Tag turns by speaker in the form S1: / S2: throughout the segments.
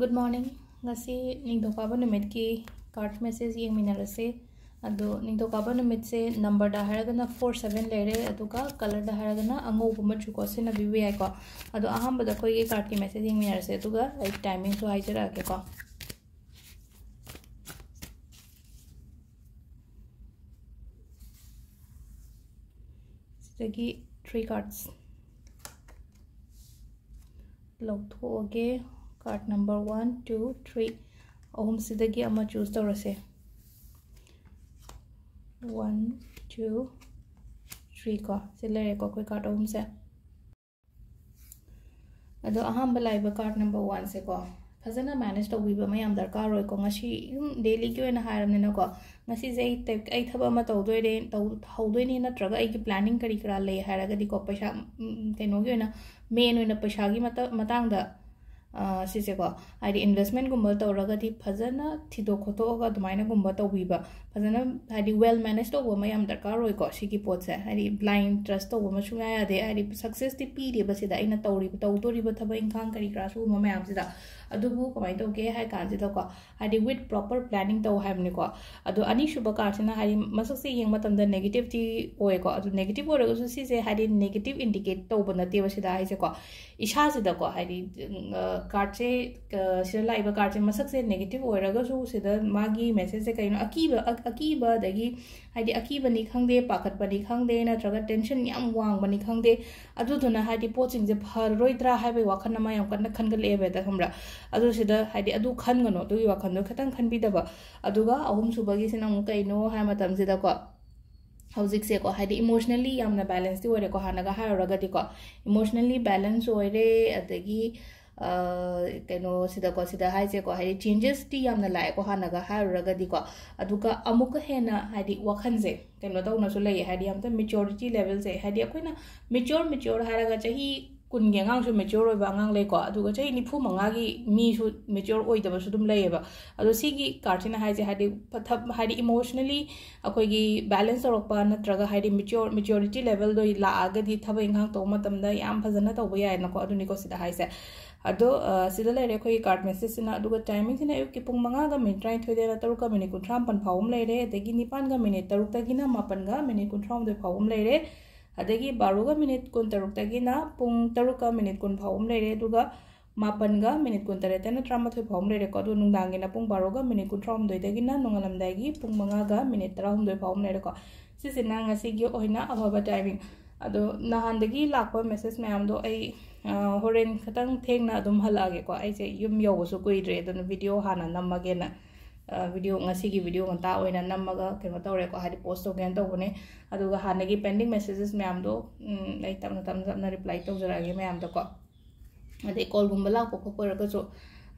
S1: Good morning. Ngasi ningthokaba numit ki card message yengminarase ado ningthokaba numit se number da haragana 47 lere aduga color da haragana angobu machu ko sina bibi ai ko ado ahamba da koi card ki message yengminarase aduga ai timing so haijara ke ko sidagi 3 cards logthoge card number 1 2 3 ohum sidagi ama choose tawrase 1 2 3 ko silere ko koi card ohum se ado ahamba laiba card number 1 se ko fazana manage to wiba mayam darkar roi ko ngasi daily ki oina haramne na ko ngasi jai type ai thaba ma tawdoi re hawdoi ni natraga ai ki planning kari kara le haraga di ko paisa kaino gi oina main oina paisa gi matang da सिसे को आदि investment गुम्बा तौरगदी फजना थिदो खोतोगा दुमाइना गुम्बा तौबीबा फजना आदि well manage तौबा मयाम दरकार रोय को सिगी पोतसे आदि blind trust तौबा मसुया यादे आदि सक्सेस ति पीरे बसिदा इना तौदोरिबा थबा इंखांग करी क्रासु मयाम सिदा अदुबु कमाइ तौगे हाय कांजिदा को आदि विथ प्रॉपर प्लानिंग तौ हायमने को अदु अनी शुभ कार्सना हाय मसक्से येंग मतमदा नेगेटिव ति ओय को अदु नेगेटिव ओरगसु सिसे हाय नेगेटिव इंडिकेट तौबा नते बसिदा हायसे को इशा सिदा को हाय कार्ड से सिदा लाइबा कार्ड से मसक से नेगेटिव ओरगसु सिदा मागी मैसेज से कइनो अकीबा दगी हाइदि अकीबा नि खंगदे पाखत बनि खंगदे नत्रगा टेंशन याम वांग बनि खंगदे अदुदुना हाइदि पोचिंग जे फरोइद्रा हाइबे वाखन मा याम कन्न खनगलेबे दा हमरा अदु सिदा हाइदि अदु खनगनो दुई वाखन दो खतंग खनबिदबा अदुगा अहुम सुबगी सिना मु कइनो हाय मतम सिदा को हौजिक से को हाइदि इमोशनली यामना बैलेंस ति ओरे को हानगा हायरगदि को इमोशनली बैलेंस ओरे अदगी कनो सिदा को सिदा हाइसे को हाइदि चेंजेस ति यामना लाय को हानगा हायरगदि को अदुगा अमुक हेना हाइदि वखन से कनो तौनसु लय हाइदि यामता मैच्योरिटी लेवल से हाइदि अखोइना मैच्योर हायरगा चही कुन यांगांग सु मैच्योर ओइबा अंगांग लेको अदुगा चही निफु मंगागी मी सु मैच्योर ओइदबा सु दुम लयेबा अदो सिगी कार्टिना हाइजे हाइदि पथब हाइदि इमोशनली अखोइगी बैलेंस तौरकपा नत्रगा हाइदि मैच्योरिटी लेवल दो लाआगदि थब इंगांग तो मतमदा याम फजना तौबा याय नको अदुनिको सिदा हाइसे अदो सिदा लेरे खोई कार्ड मैसेज सिना अदुगा टाइमिंग सिना युकी पुंग 5 गा मिनिट 30 देना 3 का मिनिट 53 फावम लेरे अदगी 9 गा मिनिट 3 तगिना 9 गा मिनिट 53 फावम लेरे अदगी 12 गा मिनिट 53 तगिना पुंग 3 का मिनिट 50 फावम लेरे अदुगा 9 गा मिनिट 53 तना 38 फावम लेरे को अदु नुंगदांगिना पुंग 12 गा मिनिट 53 तगिना नोंगलमदागी पुंग 5 गा मिनिट 32 फावम लेरे को सिसिना ngasi ओइना अफाबा टाइमिंग अदो नहानदगी लाखो मैसेज मैम दो आई होरेन खतंग थेंगना अदुम हलागे को आइसे युम योबसु कुइद्रे अदन वीडियो हाना नमगेना वीडियो ngasi वीडियो ngता ओइना नमगा केनो तौरे को हादि पोस्ट तोगेन तौबने अदुगा हानगी पेंडिंग मैसेजेस मैम दो आई तमना रिप्लाई तौजरागे मैम दो को अदे कॉल गुम्बा लाको खोपरगसु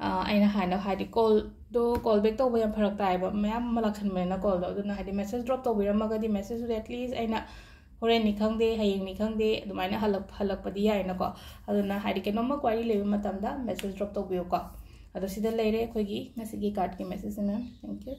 S1: आइना हाना हादि कॉल बैक तौबा याम फरक ताइबा मैम मलाखन मेना कॉल दो अदुना हादि मैसेज ड्रॉप तौबिरमगदि मैसेज एटलीस्ट आइना होरेन निखंगदे हयेंग निखंगदे दुमाइना हलकपदि याइनाको अदुना हादि केनोमा क्वारी लेबा मतमदा मैसेज ड्रॉप तौबियो को अदो सिदा लेरे खोगी ngasi कार्ड की मैसेज मैम थैंक यू।